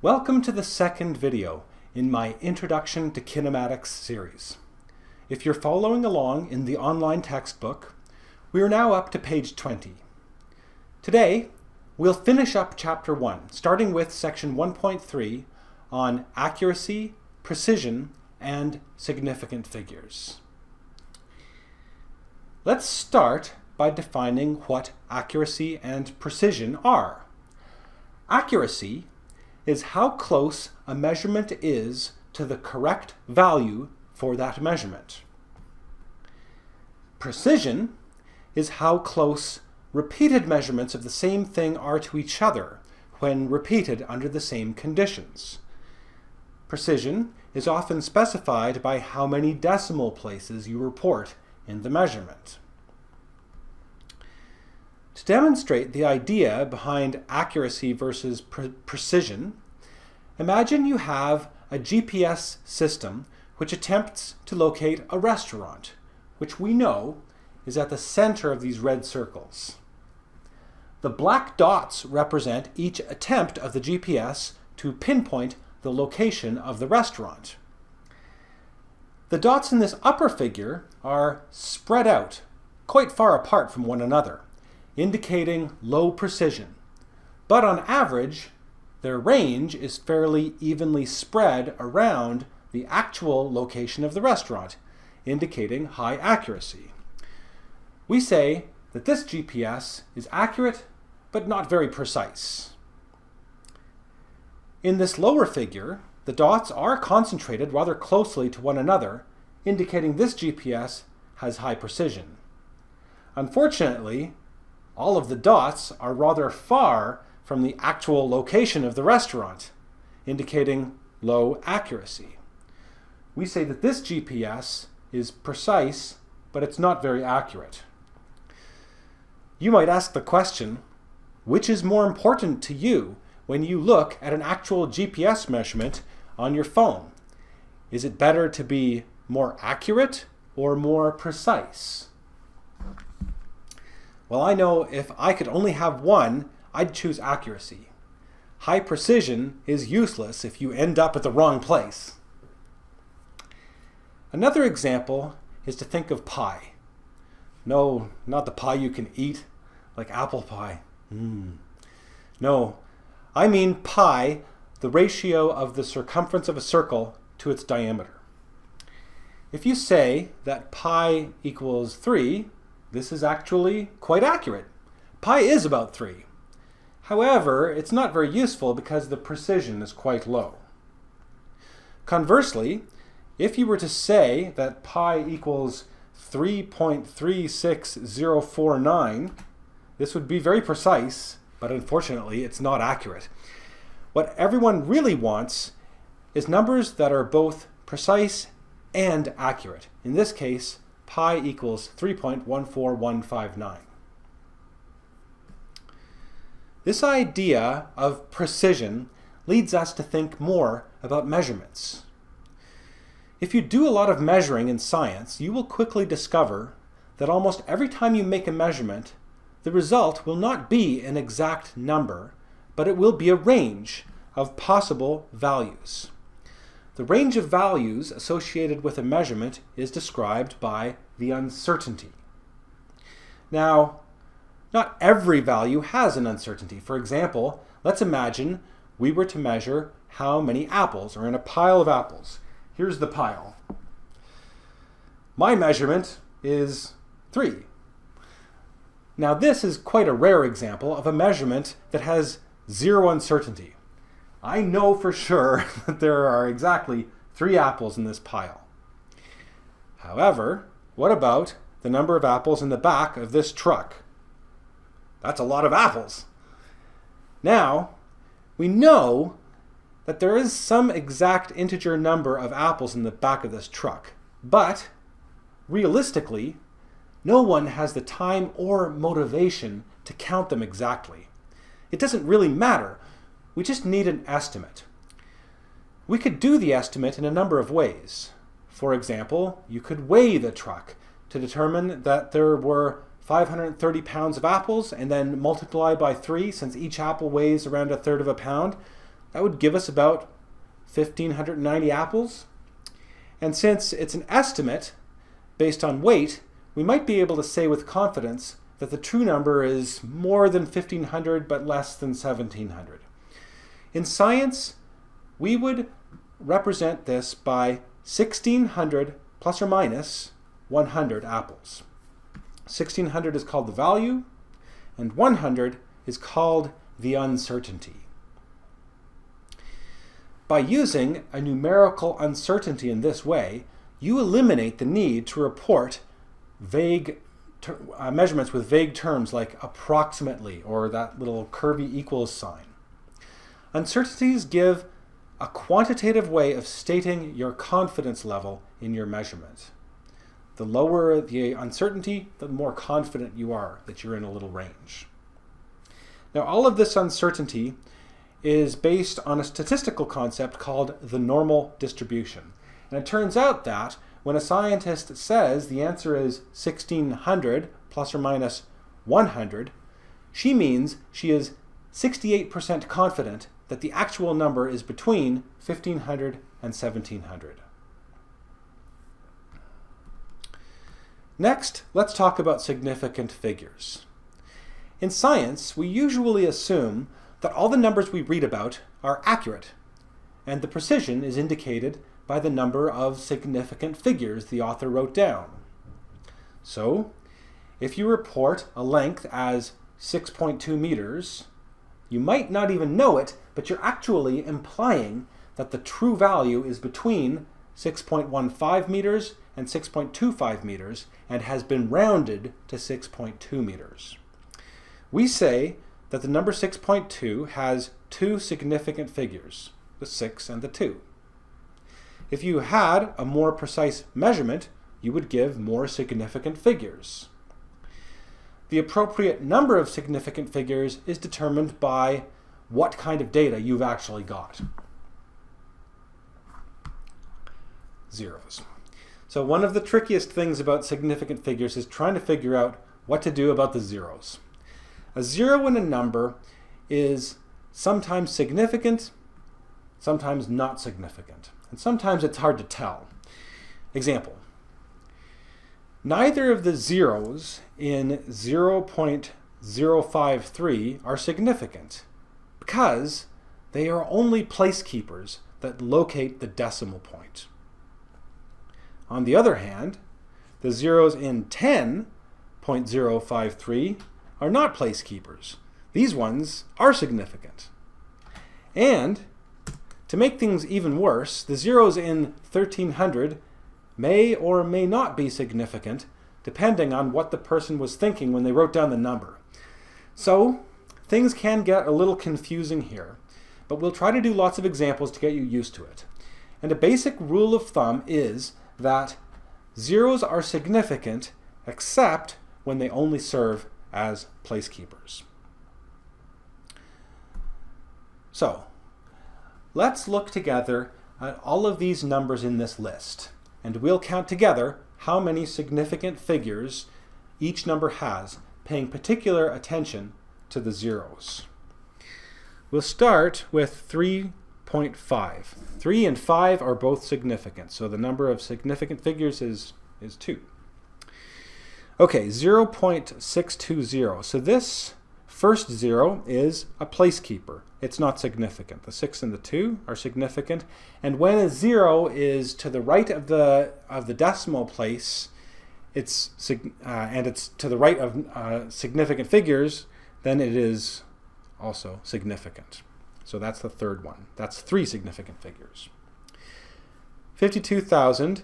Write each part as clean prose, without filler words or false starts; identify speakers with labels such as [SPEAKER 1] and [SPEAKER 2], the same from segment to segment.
[SPEAKER 1] Welcome to the second video in my Introduction to Kinematics series. If you're following along in the online textbook, we are now up to page 20. Today, we'll finish up Chapter 1, starting with Section 1.3 on accuracy, precision, and significant figures. Let's start by defining what accuracy and precision are. Accuracy is how close a measurement is to the correct value for that measurement. Precision is how close repeated measurements of the same thing are to each other when repeated under the same conditions. Precision is often specified by how many decimal places you report in the measurement. To demonstrate the idea behind accuracy versus precision, imagine you have a GPS system which attempts to locate a restaurant, which we know is at the center of these red circles. The black dots represent each attempt of the GPS to pinpoint the location of the restaurant. The dots in this upper figure are spread out quite far apart from one another, indicating low precision, but on average, their range is fairly evenly spread around the actual location of the restaurant, indicating high accuracy. We say that this GPS is accurate, but not very precise. In this lower figure, the dots are concentrated rather closely to one another, indicating this GPS has high precision. Unfortunately, all of the dots are rather far from the actual location of the restaurant, indicating low accuracy. We say that this GPS is precise, but it's not very accurate. You might ask the question, which is more important to you when you look at an actual GPS measurement on your phone? Is it better to be more accurate or more precise? Well, I know if I could only have one, I'd choose accuracy. High precision is useless if you end up at the wrong place. Another example is to think of pie. No, not the pie you can eat, like apple pie. No, I mean pi, the ratio of the circumference of a circle to its diameter. If you say that pi equals 3, this is actually quite accurate. Pi is about 3. However, it's not very useful because the precision is quite low. Conversely, if you were to say that pi equals 3.36049, this would be very precise, but unfortunately it's not accurate. What everyone really wants is numbers that are both precise and accurate. In this case, pi equals 3.14159. This idea of precision leads us to think more about measurements. If you do a lot of measuring in science, you will quickly discover that almost every time you make a measurement, the result will not be an exact number, but it will be a range of possible values. The range of values associated with a measurement is described by the uncertainty. Now, not every value has an uncertainty. For example, let's imagine we were to measure how many apples are in a pile of apples. Here's the pile. My measurement is 3. Now this is quite a rare example of a measurement that has zero uncertainty. I know for sure that there are exactly 3 apples in this pile. However, what about the number of apples in the back of this truck? That's a lot of apples. Now, we know that there is some exact integer number of apples in the back of this truck, but realistically, no one has the time or motivation to count them exactly. It doesn't really matter. We just need an estimate. We could do the estimate in a number of ways. For example, you could weigh the truck to determine that there were 530 pounds of apples and then multiply by 3, since each apple weighs around 1/3 of a pound. that would give us about 1,590 apples. And since it's an estimate based on weight, we might be able to say with confidence that the true number is more than 1,500 but less than 1,700. In science, we would represent this by 1,600 plus or minus 100 apples. 1,600 is called the value, and 100 is called the uncertainty. By using a numerical uncertainty in this way, you eliminate the need to report vague measurements with vague terms like approximately or that little curvy equals sign. Uncertainties give a quantitative way of stating your confidence level in your measurement. The lower the uncertainty, the more confident you are that you're in a little range. Now, all of this uncertainty is based on a statistical concept called the normal distribution. And it turns out that when a scientist says the answer is 1,600 plus or minus 100, she means she is 68% confident that the actual number is between 1,500 and 1,700. Next, let's talk about significant figures. In science, we usually assume that all the numbers we read about are accurate, and the precision is indicated by the number of significant figures the author wrote down. So, if you report a length as 6.2 meters, you might not even know it, but you're actually implying that the true value is between 6.15 meters and 6.25 meters and has been rounded to 6.2 meters. We say that the number 6.2 has two significant figures, the 6 and the 2. If you had a more precise measurement, you would give more significant figures. The appropriate number of significant figures is determined by what kind of data you've actually got. Zeros. So one of the trickiest things about significant figures is trying to figure out what to do about the zeros. A zero in a number is sometimes significant, sometimes not significant, and sometimes it's hard to tell. Example, neither of the zeros in 0.053 are significant because they are only placekeepers that locate the decimal point. On the other hand, the zeros in 10.053 are not placekeepers. These ones are significant. And to make things even worse, the zeros in 1300 may or may not be significant depending on what the person was thinking when they wrote down the number. So things can get a little confusing here, but we'll try to do lots of examples to get you used to it. And a basic rule of thumb is that zeros are significant except when they only serve as placekeepers. So, let's look together at all of these numbers in this list, and we'll count together how many significant figures each number has, paying particular attention to the zeros. We'll start with 3.5. 3 and 5 are both significant, so the number of significant figures is 2. Okay, 0.620. So this first zero is a placekeeper. It's not significant. The 6 and the 2 are significant, and when a zero is to the right of the decimal place, and it's to the right of significant figures, then it is also significant. So that's the third one. That's 3 significant figures. 52,000.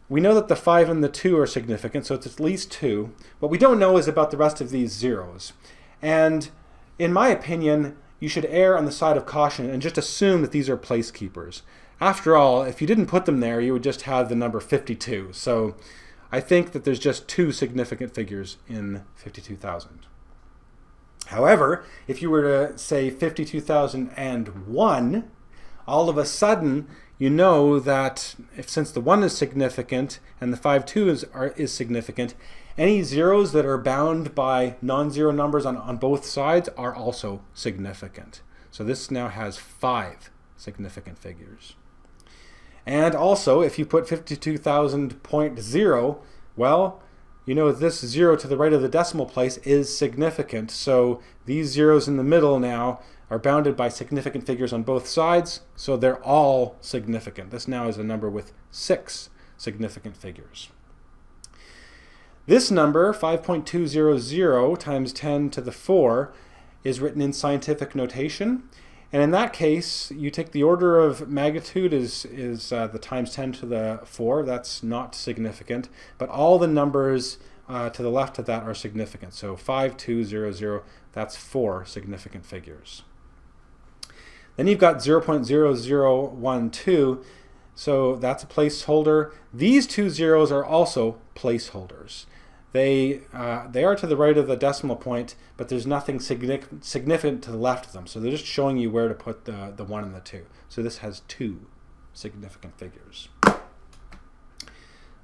[SPEAKER 1] We know that the 5 and the 2 are significant, so it's at least 2. What we don't know is about the rest of these zeros. And in my opinion, you should err on the side of caution and just assume that these are placekeepers. After all, if you didn't put them there, you would just have the number 52. So I think that there's just 2 significant figures in 52,000. However, if you were to say 52,001, all of a sudden you know that since the 1 is significant and the 5-2 is significant, any zeros that are bound by non-zero numbers on both sides are also significant. So this now has 5 significant figures. And also, if you put 52,000.0, well, you know this 0 to the right of the decimal place is significant. So these zeros in the middle now are bounded by significant figures on both sides, so they're all significant. This now is a number with 6 significant figures. This number, 5.200 times 10 to the 4, is written in scientific notation. And in that case, you take the order of magnitude is the times 10 to the 4. That's not significant. But all the numbers to the left of that are significant. So 5200, that's 4 significant figures. Then you've got 0.0012. So that's a placeholder. These 2 zeros are also placeholders. They are to the right of the decimal point, but there's nothing significant to the left of them. So they're just showing you where to put the 1 and the 2. So this has 2 significant figures.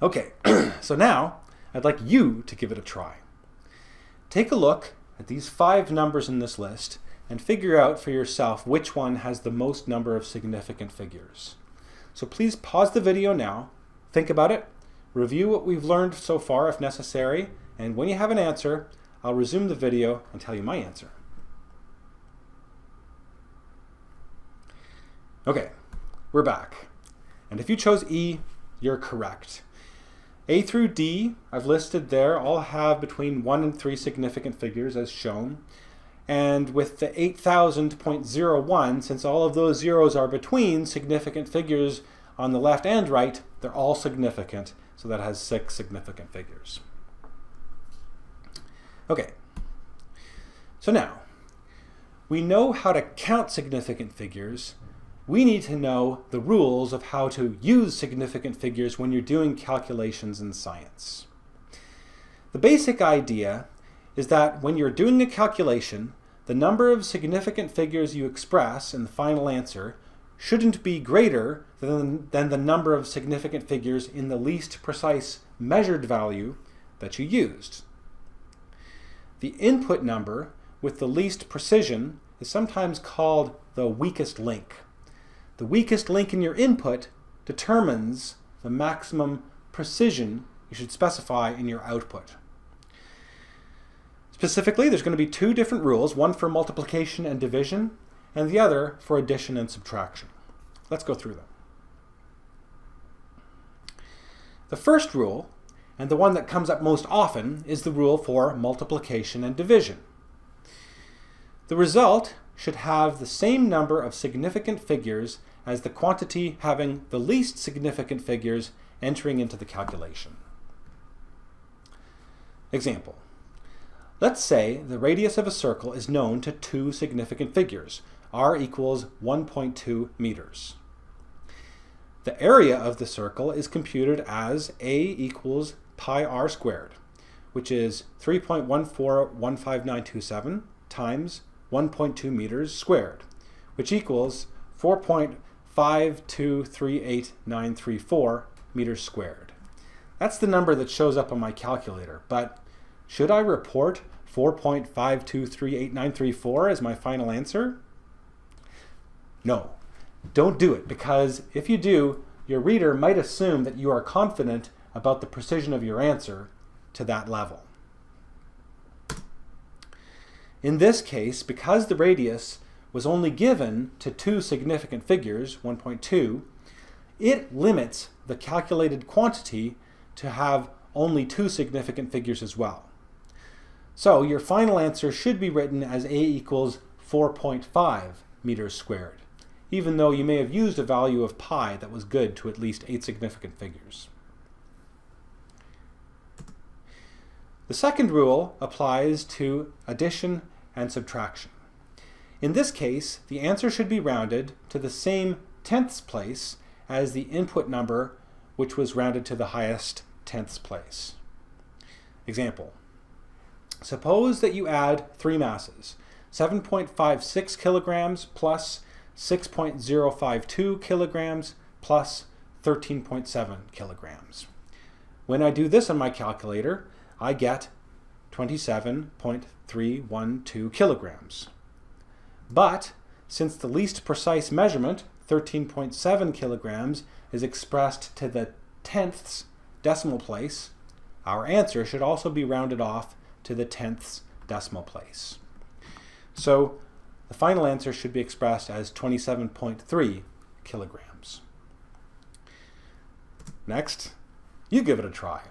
[SPEAKER 1] Okay, so now I'd like you to give it a try. Take a look at these 5 numbers in this list and figure out for yourself which one has the most number of significant figures. So please pause the video now, think about it, review what we've learned so far if necessary, and when you have an answer, I'll resume the video and tell you my answer. Okay, we're back. And if you chose E, you're correct. A through D, I've listed there, all have between 1 and 3 significant figures as shown. And with the 8,000.01, since all of those zeros are between significant figures on the left and right, they're all significant. So that has 6 significant figures. Okay, so now, we know how to count significant figures. We need to know the rules of how to use significant figures when you're doing calculations in science. The basic idea is that when you're doing a calculation, the number of significant figures you express in the final answer shouldn't be greater than the number of significant figures in the least precise measured value that you used. The input number with the least precision is sometimes called the weakest link. The weakest link in your input determines the maximum precision you should specify in your output. Specifically, there's going to be 2 different rules, one for multiplication and division, and the other for addition and subtraction. Let's go through them. The first rule, and the one that comes up most often, is the rule for multiplication and division. The result should have the same number of significant figures as the quantity having the least significant figures entering into the calculation. Example. Let's say the radius of a circle is known to 2 significant figures, r equals 1.2 meters. The area of the circle is computed as a equals pi r squared, which is 3.1415927 times 1.2 meters squared, which equals 4.5238934 meters squared. That's the number that shows up on my calculator, but should I report 4.5238934 as my final answer? No, don't do it, because if you do, your reader might assume that you are confident about the precision of your answer to that level. In this case, because the radius was only given to 2 significant figures, 1.2, it limits the calculated quantity to have only 2 significant figures as well. So your final answer should be written as a equals 4.5 meters squared, even though you may have used a value of pi that was good to at least 8 significant figures. The second rule applies to addition and subtraction. In this case, the answer should be rounded to the same tenths place as the input number, which was rounded to the highest tenths place. Example. Suppose that you add 3 masses, 7.56 kilograms plus 6.052 kilograms plus 13.7 kilograms. When I do this on my calculator, I get 27.312 kilograms. But since the least precise measurement, 13.7 kilograms, is expressed to the tenths decimal place, our answer should also be rounded off to the tenths decimal place. So the final answer should be expressed as 27.3 kilograms. Next, you give it a try.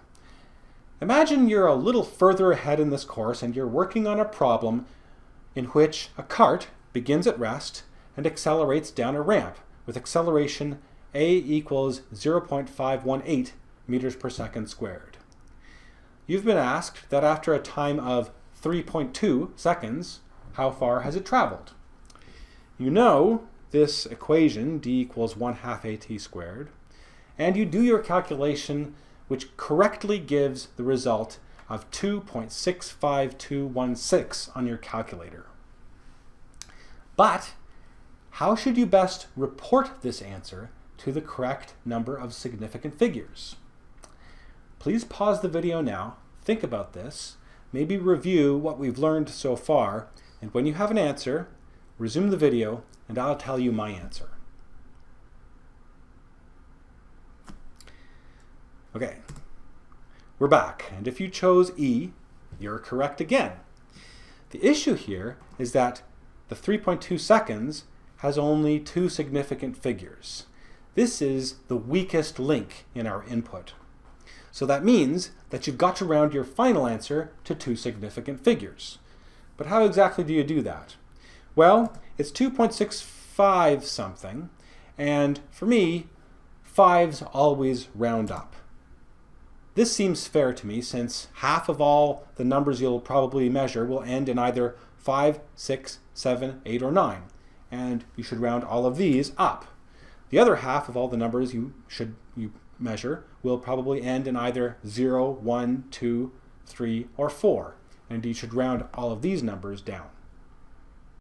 [SPEAKER 1] Imagine you're a little further ahead in this course and you're working on a problem in which a cart begins at rest and accelerates down a ramp with acceleration a equals 0.518 meters per second squared. You've been asked that after a time of 3.2 seconds, how far has it traveled? You know this equation, d equals 1/2 at squared, and you do your calculation, which correctly gives the result of 2.65216 on your calculator. But how should you best report this answer to the correct number of significant figures? Please pause the video now, think about this, maybe review what we've learned so far, and when you have an answer, resume the video and I'll tell you my answer. Okay, we're back, and if you chose E, you're correct again. The issue here is that the 3.2 seconds has only two significant figures. This is the weakest link in our input. So that means that you've got to round your final answer to two significant figures. But how exactly do you do that? Well, it's 2.65 something, and for me, 5s always round up. This seems fair to me since half of all the numbers you'll probably measure will end in either 5, 6, 7, 8, or 9, and you should round all of these up. The other half of all the numbers you measure will probably end in either 0, 1, 2, 3, or 4, and you should round all of these numbers down.